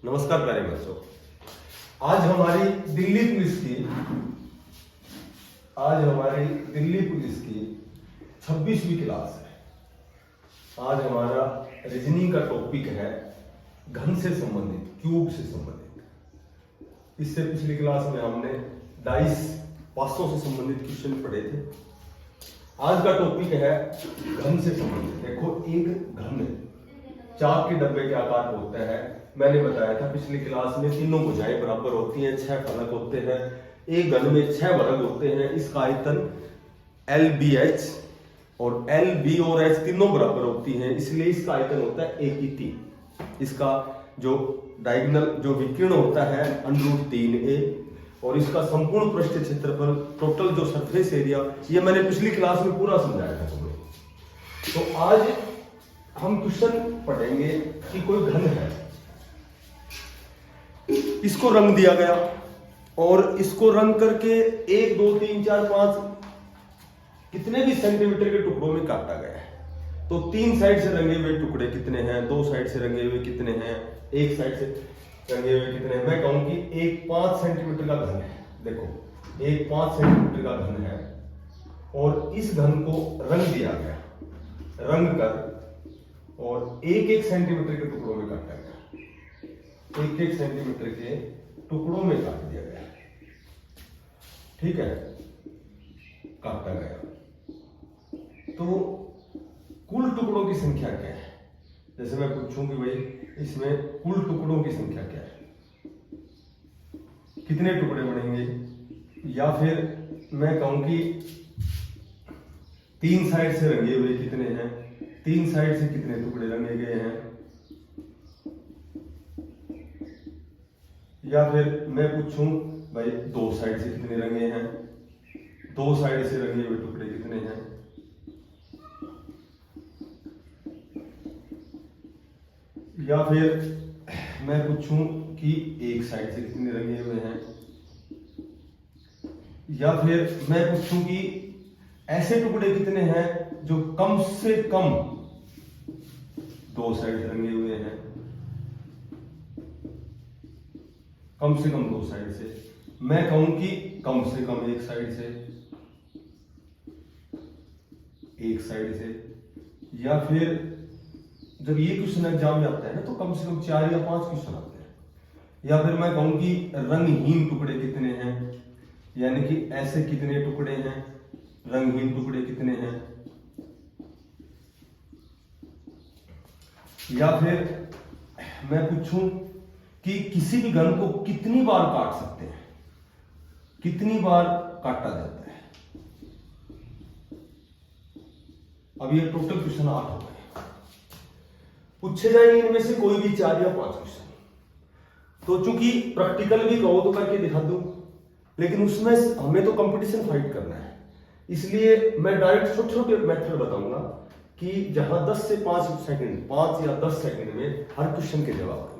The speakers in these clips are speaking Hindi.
नमस्कार प्यारे बच्चों, आज हमारी दिल्ली पुलिस की 26वीं क्लास है। आज हमारा रीजनिंग का टॉपिक है घन से संबंधित, क्यूब से संबंधित। इससे पिछली क्लास में हमने डाइस पासों से संबंधित क्वेश्चन पढ़े थे। आज का टॉपिक है घन से संबंधित। देखो, एक घन चाक के डब्बे के आकार का होता है। मैंने बताया था पिछली क्लास में, तीनों भुजाएं बराबर होती हैं, 6 फलक होते हैं। एक घन में 6 वर्ग होते हैं। इसका आयतन LBH और LB और H तीनों बराबर होती हैं, इसलिए इसका आयतन होता है 1 की 3। इसका जो डायगोनल जो विकीर्ण होता है √3a, और इसका संपूर्ण पृष्ठ क्षेत्रफल, टोटल जो सरफेस एरिया, ये मैंने पिछली क्लास में पूरा समझाया था तुम्हें। तो आज हम क्वेश्चन पढ़ेंगे कि कोई घन है, इसको रंग दिया गया और इसको रंग करके 1 2 3 4 5 कितने भी सेंटीमीटर के टुकड़ों में काटा गया है। तो 3 साइड से रंगे हुए टुकड़े कितने हैं, 2 साइड से रंगे हुए कितने हैं, 1 साइड से रंगे हुए कितने हैं। मैं कहूं कि एक 5 सेंटीमीटर का घन है। देखो, एक 5 सेंटीमीटर का घन है और इस घन को रंग दिया गया, रंग कर और 1 सेंटीमीटर के टुकड़ों में काटा गया, 1 सेंटीमीटर के टुकड़ों में काट दिया गया। ठीक है, काटा गया। तो कुल टुकड़ों की संख्या क्या है? जैसे मैं पूछूं कि भाई इसमें कुल टुकड़ों की संख्या क्या है, कितने टुकड़े बनेंगे, या फिर मैं कहूं कि 3 साइड से रंगे हुए कितने हैं, 3 साइड से कितने टुकड़े रंगे गए हैं, या फिर मैं पूछूं भाई 2 साइड से कितने रंगे हैं, 2 साइड से रंगे हुए टुकड़े कितने हैं, या फिर मैं पूछूं कि 1 साइड से कितने रंगे हुए हैं, या फिर मैं पूछूं कि ऐसे टुकड़े कितने हैं जो कम से कम 2 साइड से रंगे हुए हैं, कम से कम 2 साइड से। मैं कहूं कि कम से कम 1 साइड से, 1 साइड से, या फिर जब ये क्वेश्चन एग्जाम में आता है ना तो कम से कम 4 या 5 क्वेश्चन आते हैं। या फिर मैं कहूं कि रंगहीन टुकड़े कितने हैं, यानी कि ऐसे कितने टुकड़े हैं, रंगहीन टुकड़े कितने हैं, या फिर मैं पूछूं कि किसी भी घन को कितनी बार काट सकते हैं, कितनी बार काटा जाता है। अब ये टोटल क्वेश्चन 8 हो गए। पूछे जाएंगे इनमें से कोई भी 4 या 5 क्वेश्चन। तो चूंकि प्रैक्टिकल भी कहो तो करके दिखा दूं, लेकिन उसमें हमें तो कंपटीशन फाइट करना है, इसलिए मैं डायरेक्ट छोटे छोटे मेथड बताऊंगा कि जहां 10 से 5 सेकंड, 5 या 10 सेकंड में हर क्वेश्चन के जवाब आएंगे।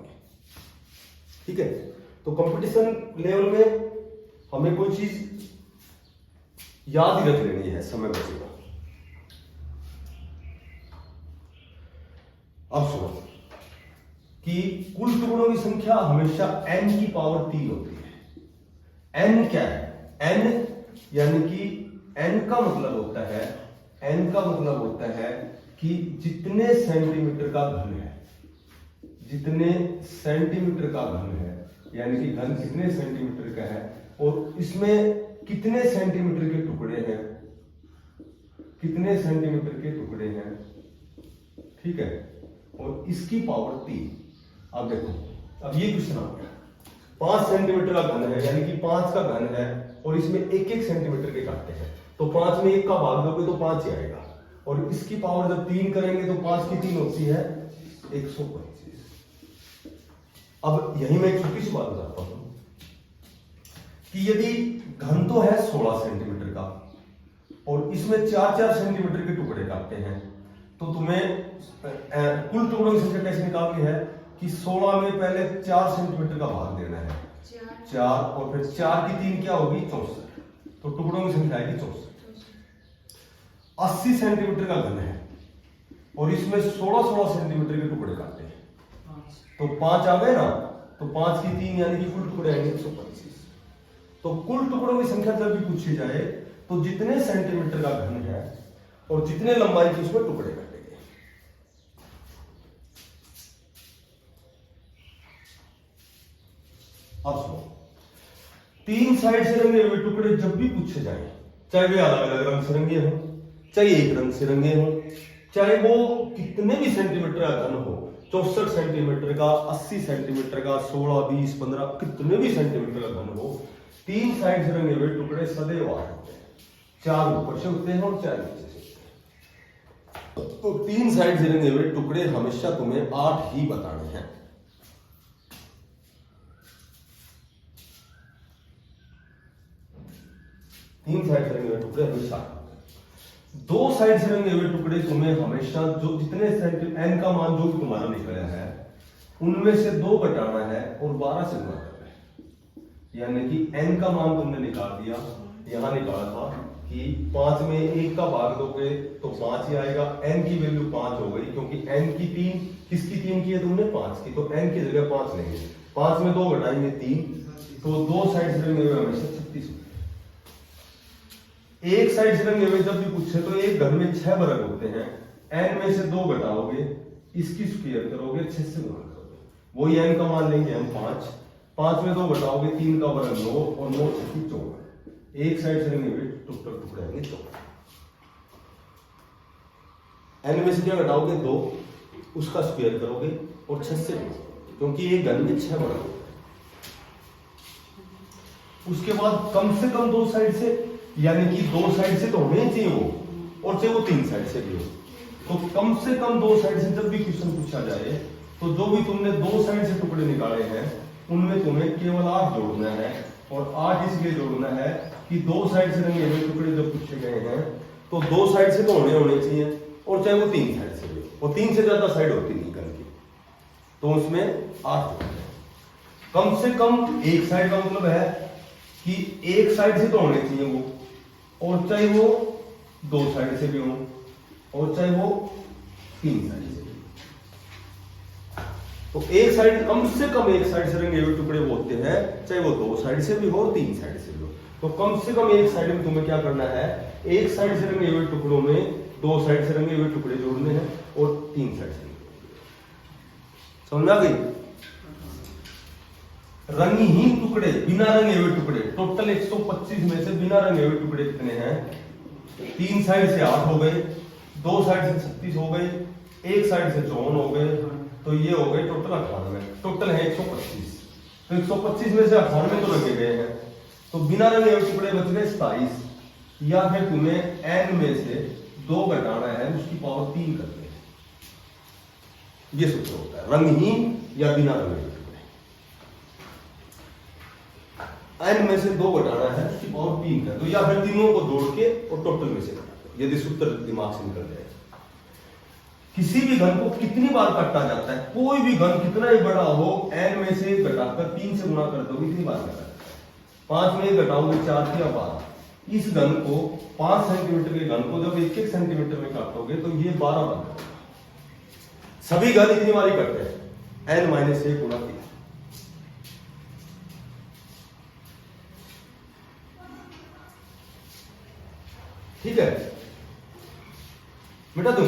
ठीक है, तो कंपटीशन लेवल में हमें कोई चीज याद ही रख लेनी है, समय बचेगा। अब सुनो कि कुल टुकड़ों की संख्या हमेशा n की पावर 3 होती है। n क्या है? n यानी कि n का मतलब होता है कि जितने सेंटीमीटर का घन है, जितने सेंटीमीटर का घन है, यानी कि घन कितने सेंटीमीटर का है और इसमें कितने सेंटीमीटर के टुकड़े हैं, कितने सेंटीमीटर के टुकड़े हैं। ठीक है, और इसकी पावर 3। अब देखो, अब ये क्वेश्चन आ गया, 5 सेंटीमीटर का घन है, यानी कि 5 का घन है और इसमें 1 सेंटीमीटर के काटे हैं, तो 5 में 1 का भाग दोगे तो 5 ही आएगा, और इसकी पावर जब 3 करेंगे तो 5 की 3 होती है 125। अब यही मैं एक छोटी सी बात बताता हूं कि यदि घन तो है 16 सेंटीमीटर का और इसमें 4-4 सेंटीमीटर के टुकड़े काटते हैं, तो तुम्हें कुल टुकड़ों की संख्या कैसे निकालनी है कि 16 में पहले 4 सेंटीमीटर का भाग देना है, 4, और फिर 4 की 3 क्या होगी, 64, तो टुकड़ों की संख्या आएगी 64। 80 सेंटीमीटर का घन है और इसमें 16-16 सेंटीमीटर के टुकड़े काटे हैं, तो 5 आ गए ना, तो 5 की 3 यानी कि कुल टुकड़े आएंगे 125। तो कुल टुकड़ों की संख्या जब भी पूछी जाए तो जितने सेंटीमीटर का घन है और जितने लंबाई के उसमें टुकड़े कटेंगे। अब सुनो, 3 साइड से रंगे हुए टुकड़े जब भी पूछे जाए, चाहे वे अलग अलग रंग से रंगे हो, चाहे एक रंग से रंगे हो, चाहे वो कितने भी सेंटीमीटर का घन हो, 64 सेंटीमीटर का, 80 सेंटीमीटर का, 16, 20, 15 कितने भी सेंटीमीटर का घन हो, 3 साइड से रंगे हुए टुकड़े सदैव 8 होते हैं। 4 ऊपर से होते हैं और 4 नीचे से होते हैं। तो 3 साइड से रंगे हुए टुकड़े हमेशा तुम्हें 8 ही बताने हैं। तीन साइड से रंगे हुए टुकड़े हमेशा, 2 साइड से रंगे हुए टुकड़े तुम्हें हमेशा जो जितने सेंटीमीटर एन का मान जो भी तुम्हारा निकला है उनमें से 2 घटाना है और 12 से गुणा करना है। यानी कि एन का मान तुमने निकाल दिया, यहां निकाला था कि 5 में 1 का भाग दोगे तो 5 ही आएगा। एन की वैल्यू 5 हो गई क्योंकि एन की 3, किसकी 3 की है तुमने? 5 की। तो एन की जगह 5 लेंगे, 5 में 2 घटाएंगे 3, तो 2 साइड से रंगे हुए हमेशा 36। एक साइड से रंगे हुए जब भी पूछे तो एक घर में 6 वर्ग होते हैं, एन में से 2 घटाओगे, इसकी स्क्वायर करोगे, 6 से गुणा करोगे, वही एन का मान लेंगे हम 5, 5 में 2 घटाओगे, 3 का वर्ग 9 और 9 6 14। एक साइड से रंगे हुए टुकड़े आएंगे 14। एन में से क्या घटाओगे? 2, उसका स्क्वायर करोगे और 6 से गुणा, क्योंकि एक घर में 6 वर्ग होते हैं। उसके बाद कम से कम 2 साइड से, यानी कि 2 साइड से तो होने चाहिए वो, और चाहे वो 3 साइड से भी हो, तो कम से कम 2 साइड से जब भी क्वेश्चन पूछा जाए तो जो भी तुमने 2 साइड से टुकड़े निकाले हैं उनमें तुम्हें केवल 8 जोड़ना है। और 8 इसलिए जोड़ना है कि 2 साइड से रंगे हुए टुकड़े जब पूछे गए हैं तो 2 साइड से तो होने चाहिए, और चाहे वो 3 साइड से भी हो, और 3 से ज्यादा साइड होती नहीं घन की, तो उसमें 8 जोड़ना है। कम से कम एक साइड का मतलब है कि एक साइड से तो होने चाहिए वो, और चाहे वो 2 साइड से भी हो, और चाहे वो 3 साइड से भी। तो एक साइड, कम से कम एक साइड से रंगे हुए टुकड़े वो होते हैं, चाहे वो 2 साइड से भी हो और 3 साइड से भी हो। तो कम से कम एक साइड में तुम्हें क्या करना है? एक साइड से रंगे हुए टुकड़ों में 2 साइड से रंगे हुए टुकड़े जोड़ने हैं और 3 साइड से। समझ आ गई? रंगहीन टुकड़े, बिना रंगे हुए टुकड़े, टोटल 125 में से बिना रंगे हुए टुकड़े कितने हैं? 3 साइड से 8 हो गए, 2 साइड से 36 हो गए, एक साइड से 54 हो गए, तो ये हो गए टोटल 98। टोटल है 125, तो 125 में से 98 तो रंगे गए हैं, तो बिना रंगे हुए टुकड़े बच गए 27। या फिर तुम्हें एन में से 2 घटाना है, उसकी पावर 3 करते हैं। ये सूत्र होता है रंगहीन या बिना रंगे हुए। एन में से 2 घटाना है, उसकी पावर 3 कर दो, या फिर तीनों को जोड़ के और टोटल में से घटा दो, यदि सूत्र दिमाग से निकल जाए। किसी भी घन को कितनी बार काटा जाता है? कोई भी घन कितना ही बड़ा हो, एन में से घटाकर 3 से गुणा कर दो, इतनी बार काटा जाता है। 5 में घटाओगे 4 या 12। इस घन को 5 सेंटीमीटर के घन को जब 1-1 सेंटीमीटर में काटोगे तो ये 12 बार कटेगा। सभी घन इतनी बार ही कटते हैं, n - 1 गुणा 3। ठीक है बेटा? तुम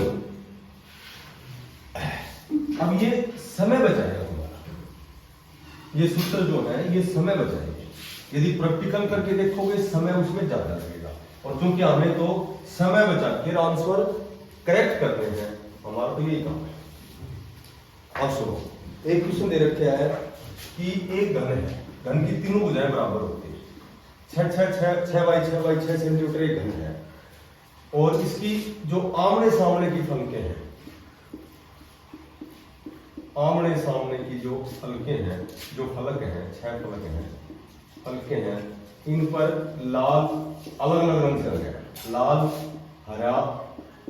अब ये समय बचाएगा तुम्हारा, ये सूत्र जो है ये समय बचाएगा। यदि प्रैक्टिकल करके देखोगे समय उसमें ज्यादा लगेगा, और क्योंकि हमें तो समय बचा के आंसर करेक्ट करने हैं, हमारा तो यही काम है। अब सुनो, एक क्वेश्चन दे रखा है कि एक घन है, घन की तीनों भुजाएं बराबर होती है, 6 बाई 6 सेंटीमीटर एक घन है, और इसकी जो आमने सामने की फलकें हैं, आमने सामने की जो फलकें हैं, जो फलक हैं, 6 फलक हैं, फलकें हैं, इन पर लाल अलग अलग रंग से रंगे, लाल, हरा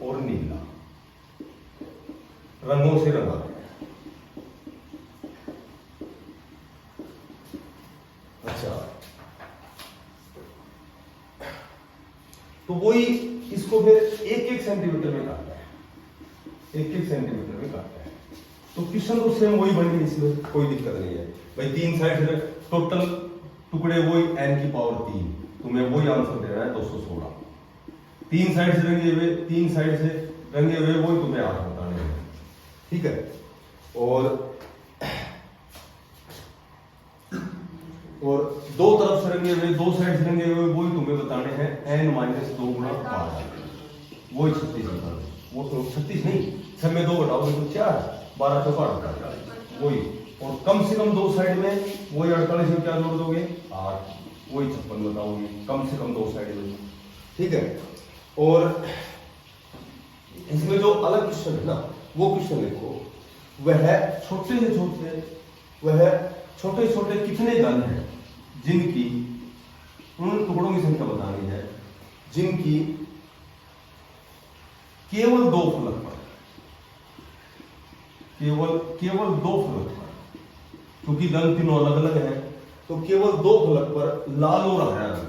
और नीला रंगों से रंगा है। अच्छा, तो वही इसको फिर 1-1 सेंटीमीटर में काटता है, 1-1 सेंटीमीटर में काटता है। तो क्वेश्चन तो सेम वही बनेगी, इसमें कोई दिक्कत नहीं है भाई। 3 साइड से टोटल टुकड़े वही n की पावर 3, तुम्हें वही आंसर देना है 216। 3 साइड से रंगे हुए, 3 साइड से रंगे हुए वही तुम्हें आठ बताने हैं, ठीक है। और दो तरफ से रंगे हुए, दो साइड से रंगे हुए वही तुम्हें बताने हैं n-2 गुणा 12, वही 36 होता है। वो तो 36 नहीं, 6 में 2 घटाओगे तो 4, 12 चौका 48 वही। और कम से कम दो साइड में वही 48 में क्या जोड़ दोगे 8, वही 56 बताओगे कम से कम दो साइड में, ठीक है। और इसमें जो अलग क्वेश्चन है ना, वो क्वेश्चन देखो, वह छोटे छोटे कितने घन हैं जिनकी, उन टुकड़ों की संख्या बतानी है जिनकी केवल दो फलक पर, केवल दो फलक पर, क्योंकि रंग तीनों अलग अलग है, तो केवल दो फलक पर लाल और हरा रंग,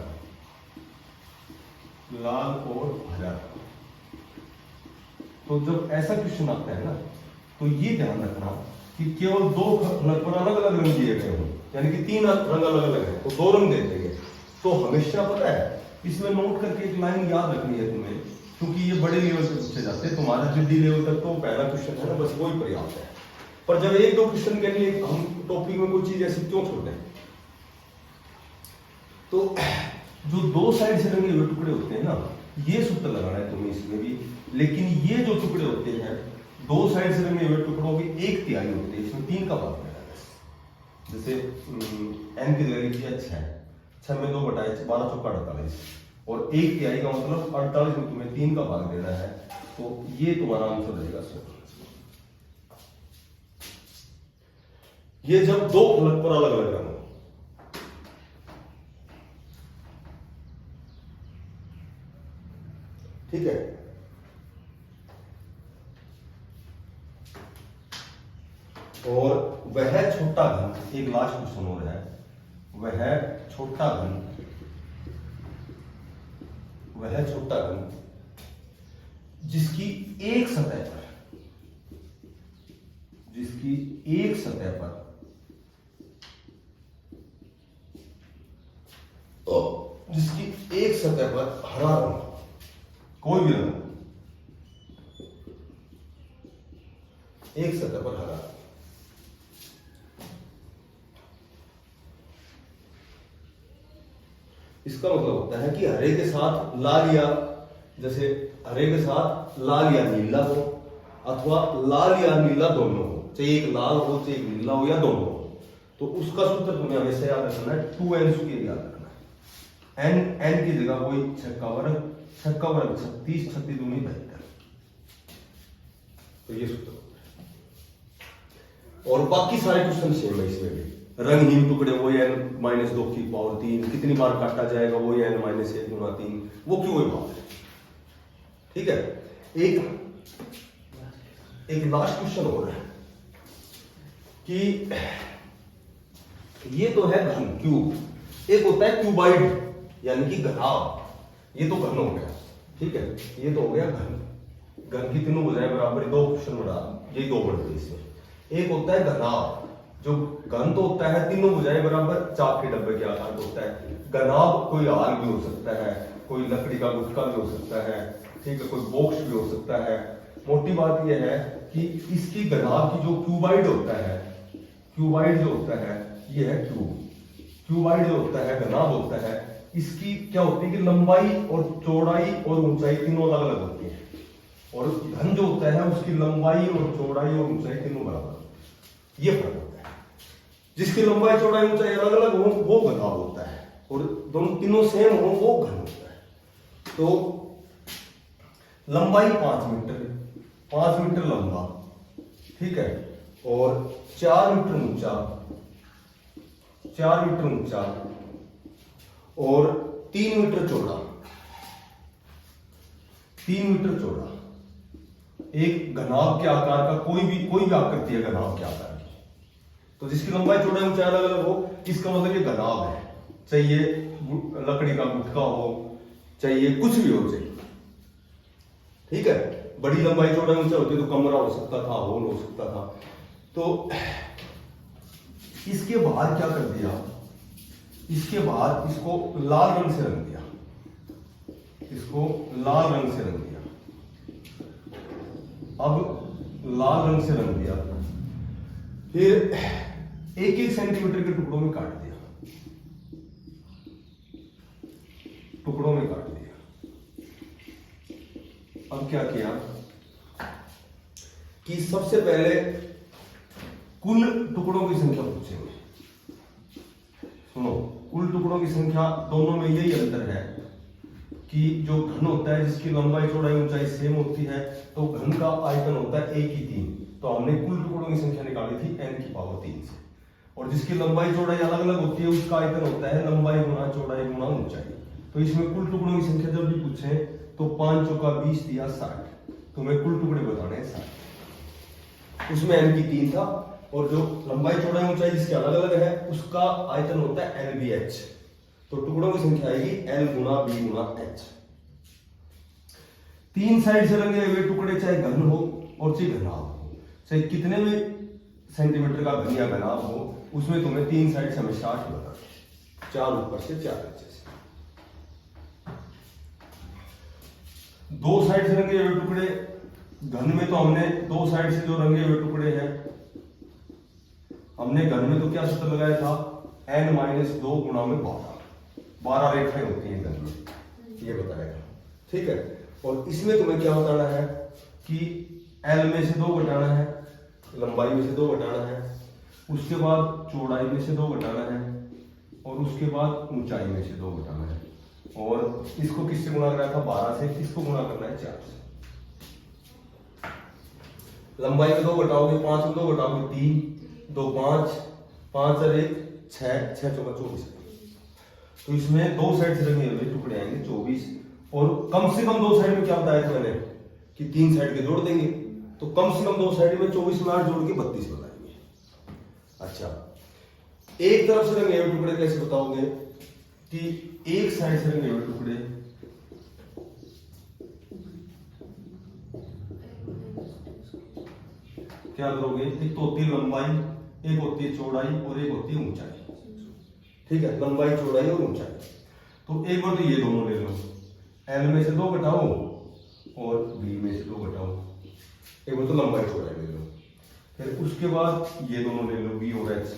लाल और हरा। तो जब ऐसा क्वेश्चन आता है ना, तो ये ध्यान रखना कि केवल दो फलक पर अलग अलग रंग दिए गए हों, यानी कि 3 रंग अलग अलग है तो 2 रंग दे देंगे। तो हमेशा पता है इसमें नोट करके एक लाइन याद रखनी है तुम्हें, क्योंकि ये बड़े लेवल पे पूछे जाते हैं। तुम्हारा जिद्दी लेवल तक तो पहला क्वेश्चन है ना, बस वही पर्याप्त है। पर जब एक दो क्वेश्चन के लिए हम टॉपिक में कोई चीज ऐसी क्यों छोड़ दें, तो जो दो साइड से रंगे हुए टुकड़े होते हैं ना, ये सूत्र लगाना है तुम्हें इसमें भी। लेकिन ये जो टुकड़े होते हैं दो साइड से रंगे हुए टुकड़ों की 1/3 होती है, इसमें 3 का भाग देना है। जैसे n की जगह लिखी है 6 में 2 बटाए 12 चौका 48, और 1/3 का मतलब 48 में तुम्हें 3 का भाग देना है। तो ये तुम्हारा आंसर रहेगा सर। ये जब दो फलक पर अलग अलग रंग हो, ठीक है। और वह छोटा घन, एक लास्ट क्वेश्चन हो रहा है, वह छोटा घन जिसकी एक सतह पर हरा रंग, कोई भी रंग, एक सतह पर हरा, इसका मतलब होता है कि हरे के साथ लाल, या जैसे हरे के साथ लाल या नीला हो, अथवा लाल या नीला दोनों हो, चाहे एक लाल हो चाहे एक नीला हो या दोनों हो। तो उसका सूत्र तुम्हें हमेशा याद रखना है, 2n स्क्वायर याद रखना है। n की जगह कोई 6 का वर्ग 36, 36 दूनी 72, तो ये सूत्र। और बाकी सारे क्वेश्चन सेम है इसमें भी। रंगहीन टुकड़े वो n-2 की पावर 3, कितनी बार काटा जाएगा वो n-1 गुणा 3, वो क्यों वही बात है, ठीक है। एक लास्ट क्वेश्चन हो रहा है कि ये तो है घन क्यूब, एक होता है क्यूबाइड यानी कि घनाभ, ये तो घन हो गया, ठीक है। ये तो हो गया घन की तीनों भुजाएं बराबर, दो क्वेश्चन बड़ा, ये दो बढ़ते इसमें। एक होता है घनाभ, जो घन तो होता है तीनों भुजाएं बराबर चाप के डब्बे के आकार का होता है। घनाभ कोई हार भी हो सकता है, कोई लकड़ी का गुटका भी हो सकता है, ठीक है, कोई बॉक्स भी हो सकता है। मोटी बात यह है कि इसकी घनाभ की जो क्यूबाइड होता है, क्यूबाइड जो होता है ये है क्यूबाइड जो होता है घनाभ होता है, इसकी क्या होती है कि लंबाई और चौड़ाई और ऊंचाई तीनों अलग अलग होती है। और घन जो होता है उसकी लंबाई और चौड़ाई और ऊंचाई तीनों बराबर, ये फर्क होता है। जिसकी लंबाई चौड़ाई ऊंचाई अलग अलग हो वो घनाभ होता है, और दोनों तीनों सेम हो वो घन होता है। तो लंबाई 5 मीटर लंबा, ठीक है, और 4 मीटर ऊंचा और 3 मीटर चौड़ा, एक घनाभ के आकार का कोई भी आकृति है घनाभ के आकार की। तो जिसकी लंबाई चौड़ाई ऊंचाई अलग अलग हो, इसका मतलब ये घनाभ है, चाहिए लकड़ी का गुटका हो, चाहिए कुछ भी हो, चाहिए, ठीक है। बड़ी लंबाई चौड़ाई ऊंचाई होती है तो कमरा हो सकता था, हॉल हो सकता था, तो इसके बाद क्या कर दिया, इसके बाद इसको लाल रंग से रंग दिया, इसको लाल रंग से रंग दिया। अब लाल रंग से रंग दिया, फिर एक एक सेंटीमीटर के टुकड़ों में काट दिया, टुकड़ों में काट दिया। अब क्या किया कि सबसे पहले कुल टुकड़ों की संख्या पूछेंगे। सुनो, कुल टुकड़ों की संख्या, दोनों में यही अंतर है कि जो घन होता है जिसकी लंबाई चौड़ाई ऊंचाई सेम होती है, तो घन का आयतन होता है 1 की 3। तो हमने कुल टुकड़ों की संख्या निकाली थी n की पावर 3 से, और जिसकी लंबाई चौड़ाई अलग अलग होती है उसका आयतन होता है लंबाई गुना चौड़ाई गुना ऊंचाई। तो इसमें कुल टुकड़ों की संख्या जब भी पूछे तो 5 चौका 20 दिया 60, तो हमें कुल टुकड़े बताने हैं 60। उसमें n की 3 था, और जो लंबाई चौड़ाई ऊंचाई जिसके अलग अलग है उसका आयतन होता है LBH। तो टुकड़ों की संख्या आएगी L गुना B गुना H। 3 साइड से रंगे हुए टुकड़े चाहे घन हो और चाहे घनाभ हो, चाहे कितने भी सेंटीमीटर का घन या घनाभ हो, उसमें तुम्हें 3 साइड से हमेशा 8 बनाना है, 4 ऊपर से 4 नीचे से। 2 साइड से रंगे हुए टुकड़े, घन में तो हमने 2 साइड से जो रंगे हुए टुकड़े हैं, हमने घन में तो क्या सूत्र लगाया था, n-2 गुणा में 12 रेखाएं होती हैं घन में, ये बताएगा। ठीक है, और इसमें तुम्हें क्या बताना है कि L में से 2 घटाना है, लंबाई में से 2 घटाना है, उसके बाद चौड़ाई में से 2 घटाना है, और उसके बाद ऊंचाई में से 2 घटाना है। और इसको किससे गुणा कराया था, 12 से, इसको गुणा करना है 4 से। लंबाई में 2 घटाओगे, 5 में 2 घटाओगे 3, 2 5, 5 और 1 6, 6 चौका 24। तो इसमें 2 साइड से रंगे हुए टुकड़े आएंगे 24, और कम से कम 2 साइड में क्या बताया था मैंने कि 3 साइड के जोड़ देंगे, तो कम से कम 2 साइड में 24 में 8 जोड़ के 32 बनाएंगे। अच्छा, एक तरफ से रंगे हुए टुकड़े कैसे बताओगे कि एक साइड से रंगे हुए टुकड़े क्या करोगे, एक तो होती है लंबाई, एक होती है चौड़ाई, और एक होती है ऊंचाई। ठीक है, लंबाई चौड़ाई और ऊंचाई। तो एक बार तो ये दोनों ले लो, L में से 2 घटाओ और B में से 2 घटाओ, एक बार तो लंबाई चौड़ाई ले लो। फिर उसके बाद ये दोनों ले लो, B और H।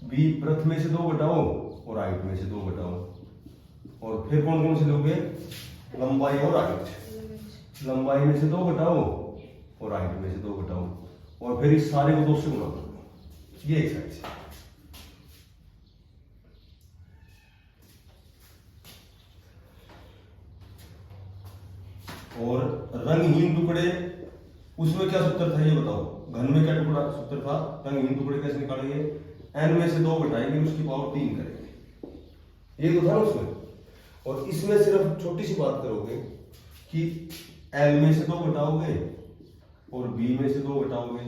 B प्रथ में से 2 घटाओ और हाइट में से 2 घटाओ, और फिर कौन कौन से लोगे, लंबाई और हाइट। लंबाई में से 2 घटाओ और हाइट में से 2 घटाओ, और फिर इस सारे को 2 से गुणा कर दो, ये एक साइड से। और रंगहीन टुकड़े, उसमें क्या सूत्र था ये बताओ, घन में क्या टुकड़ा सूत्र था, रंगहीन टुकड़े कैसे निकालेंगे, n में से 2 घटाएंगे, उसकी पावर 3 करेंगे, ये तो था ना उसमें। और इसमें सिर्फ छोटी सी बात करोगे कि L में से 2 घटाओगे और B में से 2 घटाओगे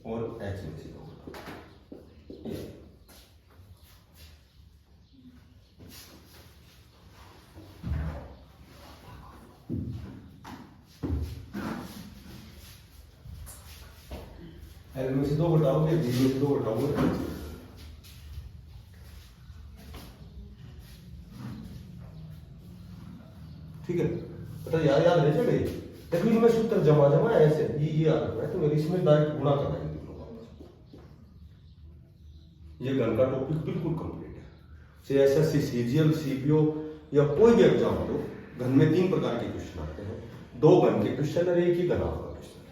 और H में से 2 घटाओगे। L में से 2 घटाओगे, B में से 2 घटाओगे, ठीक है। तो याद रह जाए, लेकिन इनमें सूत्र जमा ऐसे ये याद रखना है, तो मेरी इसमें डायरेक्ट गुणा करना है। ये घन का टॉपिक बिल्कुल कंप्लीट है। CSSC, CGL, CPO या कोई भी एग्जाम हो, घन में 3 प्रकार के क्वेश्चन आते हैं, 2 घन के क्वेश्चन और 1 ही घनाभ का क्वेश्चन।